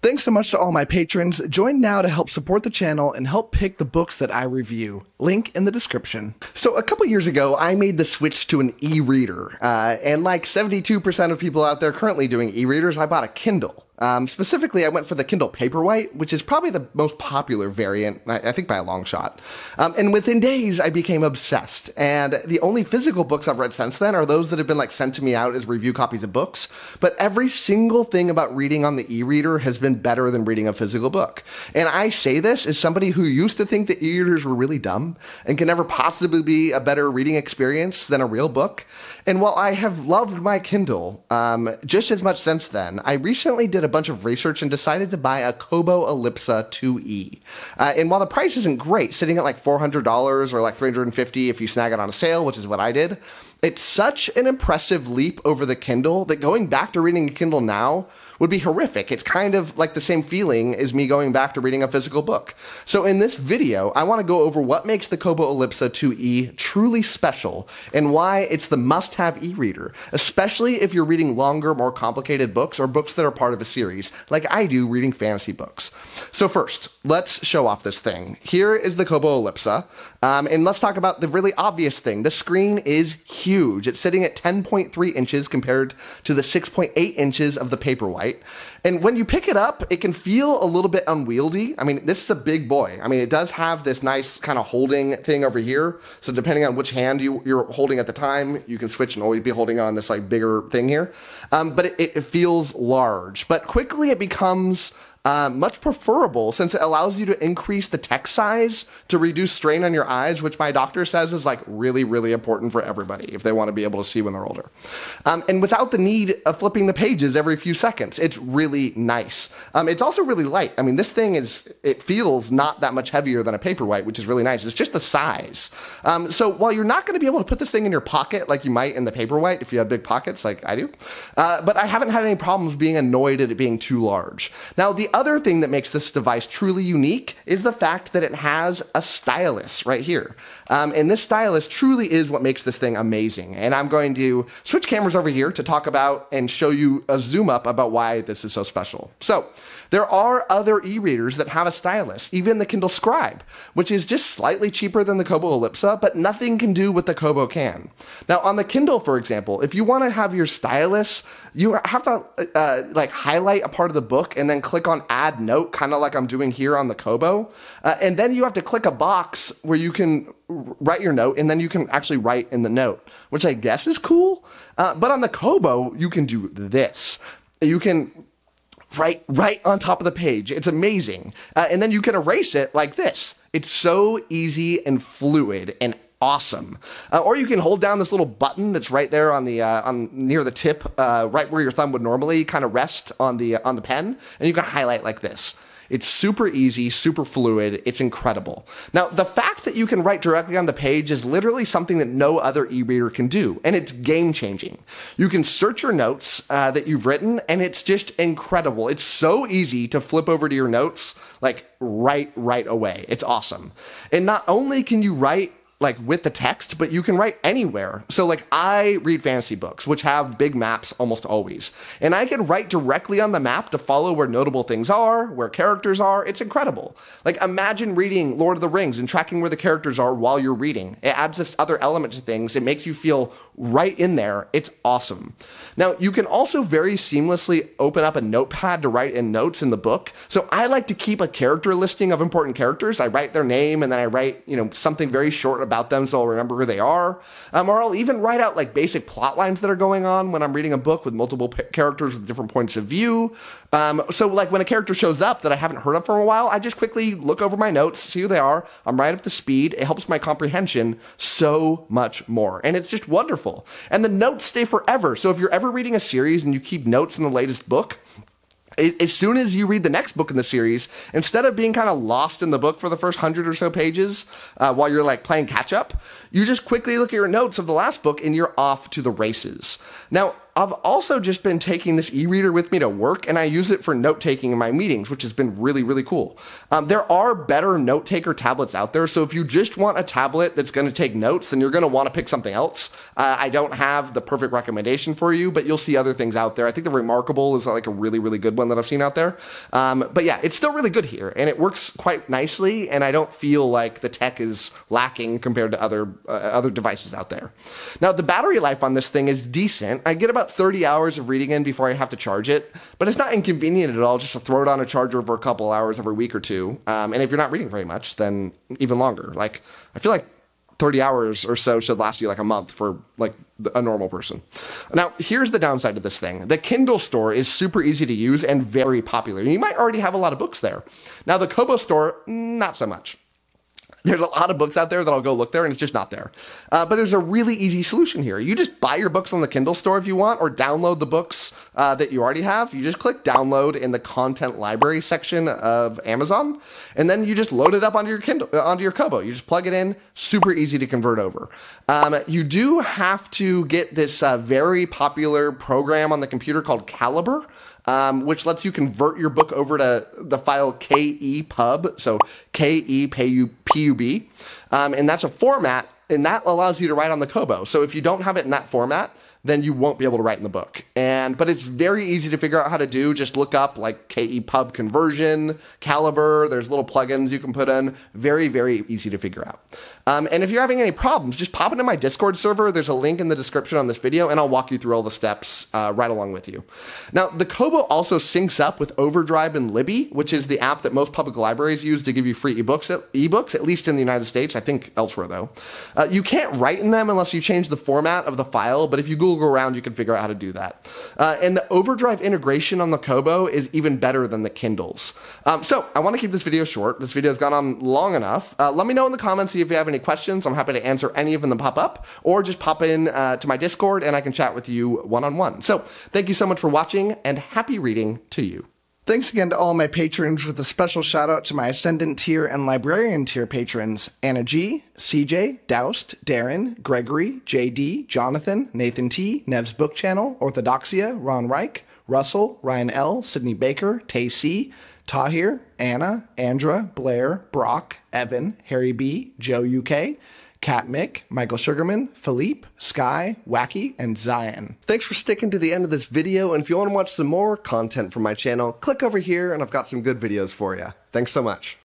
Thanks so much to all my patrons. Join now to help support the channel and help pick the books that I review. Link in the description. So a couple years ago, I made the switch to an e-reader. And like 72% of people out there currently doing e-readers, I bought a Kindle. Specifically, I went for the Kindle Paperwhite, which is probably the most popular variant, I think by a long shot. And within days, I became obsessed. And the only physical books I've read since then are those that have been like sent to me out as review copies of books. But every single thing about reading on the e-reader has been better than reading a physical book. And I say this as somebody who used to think that e-readers were really dumb and can never possibly be a better reading experience than a real book. And while I have loved my Kindle just as much since then, I recently did a bunch of research and decided to buy a Kobo Elipsa 2e. And while the price isn't great, sitting at like $400 or like $350 if you snag it on a sale, which is what I did, it's such an impressive leap over the Kindle that going back to reading a Kindle now would be horrific. It's kind of like the same feeling as me going back to reading a physical book. So in this video, I want to go over what makes the Kobo Elipsa 2e truly special and why it's the must-have e-reader, especially if you're reading longer, more complicated books or books that are part of a series, like I do reading fantasy books. So first, let's show off this thing. Here is the Kobo Elipsa, and let's talk about the really obvious thing. The screen is huge. It's sitting at 10.3 inches compared to the 6.8 inches of the Paperwhite. And when you pick it up, it can feel a little bit unwieldy. I mean, this is a big boy. I mean, it does have this nice kind of holding thing over here. So depending on which hand you're holding at the time, you can switch and always be holding on this like bigger thing here. But it feels large. But quickly it becomes much preferable since it allows you to increase the text size to reduce strain on your eyes, which my doctor says is like really, really important for everybody if they want to be able to see when they're older. And without the need of flipping the pages every few seconds, it's really nice. It's also really light. I mean, this thing it feels not that much heavier than a Paperwhite, which is really nice. It's just the size. So while you're not going to be able to put this thing in your pocket like you might in the Paperwhite if you have big pockets like I do, but I haven't had any problems being annoyed at it being too large. Now, the other thing that makes this device truly unique is the fact that it has a stylus right here. And this stylus truly is what makes this thing amazing. And I'm going to switch cameras over here to talk about and show you a zoom up about why this is so special. So there are other e-readers that have a stylus, even the Kindle Scribe, which is just slightly cheaper than the Kobo Elipsa, but nothing can do what the Kobo can. Now on the Kindle, for example, if you want to have your stylus, you have to like highlight a part of the book and then click on add note, kind of like I'm doing here on the Kobo. And then you have to click a box where you can write your note, and then you can actually write in the note, which I guess is cool. But on the Kobo, you can do this. You can write right on top of the page. It's amazing. And then you can erase it like this. It's so easy and fluid and awesome. Or you can hold down this little button that's right there on the near the tip, right where your thumb would normally kind of rest on the pen, and you can highlight like this. It's super easy, super fluid. It's incredible. Now, the fact that you can write directly on the page is literally something that no other e-reader can do, and it's game-changing. You can search your notes that you've written, and it's just incredible. It's so easy to flip over to your notes, like right away. It's awesome. And not only can you write like with the text, but you can write anywhere. So like I read fantasy books, which have big maps almost always. And I can write directly on the map to follow where notable things are, where characters are. It's incredible. Like imagine reading Lord of the Rings and tracking where the characters are while you're reading. It adds this other element to things. It makes you feel right in there. It's awesome. Now, you can also very seamlessly open up a notepad to write in notes in the book. So I like to keep a character listing of important characters. I write their name and then I write, something very short about them so I'll remember who they are. Or I'll even write out like basic plot lines that are going on when I'm reading a book with multiple characters with different points of view. So like when a character shows up that I haven't heard of for a while, I just quickly look over my notes, see who they are. I'm right up to speed. It helps my comprehension so much more. And it's just wonderful. And the notes stay forever. So if you're ever reading a series and you keep notes in the latest book, as soon as you read the next book in the series, instead of being kind of lost in the book for the first 100 or so pages while you're like playing catch up, you just quickly look at your notes of the last book and you're off to the races. Now, I've also just been taking this e-reader with me to work, and I use it for note-taking in my meetings, which has been really, really cool. There are better note-taker tablets out there, so if you just want a tablet that's going to take notes, then you're going to want to pick something else. I don't have the perfect recommendation for you, but you'll see other things out there. I think the Remarkable is like a really, really good one that I've seen out there. But yeah, it's still really good here, and it works quite nicely, and I don't feel like the tech is lacking compared to other devices out there. Now, the battery life on this thing is decent. I get about 30 hours of reading in before I have to charge it, but it's not inconvenient at all just to throw it on a charger for a couple hours every week or two. And if you're not reading very much, then even longer. Like, I feel like 30 hours or so should last you like a month for like a normal person. Now, here's the downside of this thing. The Kindle store is super easy to use and very popular. You might already have a lot of books there. Now, the Kobo store, not so much. There's a lot of books out there that I'll go look there and it's just not there. But there's a really easy solution here. You just buy your books on the Kindle store if you want, or download the books that you already have. You just click download in the content library section of Amazon, and then you just load it up onto your Kindle, onto your Kobo. You just plug it in, super easy to convert over. You do have to get this very popular program on the computer called Calibre, which lets you convert your book over to the file KEPUB, so KEPUB, and that's a format, and that allows you to write on the Kobo. So if you don't have it in that format, then you won't be able to write in the book. But it's very easy to figure out how to do. Just look up like KEPUB conversion, Calibre, there's little plugins you can put in. Very, very easy to figure out. And if you're having any problems, just pop into my Discord server. There's a link in the description on this video, and I'll walk you through all the steps right along with you. Now, the Kobo also syncs up with Overdrive and Libby, which is the app that most public libraries use to give you free ebooks, at least in the United States. I think elsewhere, though. You can't write in them unless you change the format of the file, but if you Google around, you can figure out how to do that. And the Overdrive integration on the Kobo is even better than the Kindles. So I want to keep this video short. This video has gone on long enough. Let me know in the comments if you have any questions. I'm happy to answer any of them that pop up, or just pop in to my Discord and I can chat with you one-on-one. So thank you so much for watching, and happy reading to you. Thanks again to all my patrons, with a special shout out to my Ascendant tier and Librarian tier patrons: Anna G, CJ, Doust, Darren, Gregory, JD, Jonathan, Nathan T, Nev's Book Channel, 𝐿, Ron Reich, Russell, Ryan L, Sydney Baker, Tay C, Tahir, Anna, Andra, Blair, Brock, Evan, Harry B, Joe UK, Kat Mick, Michael Sugarman, Philippe, Sky, Wacky, and Zion. Thanks for sticking to the end of this video, and if you want to watch some more content from my channel, click over here and I've got some good videos for you. Thanks so much.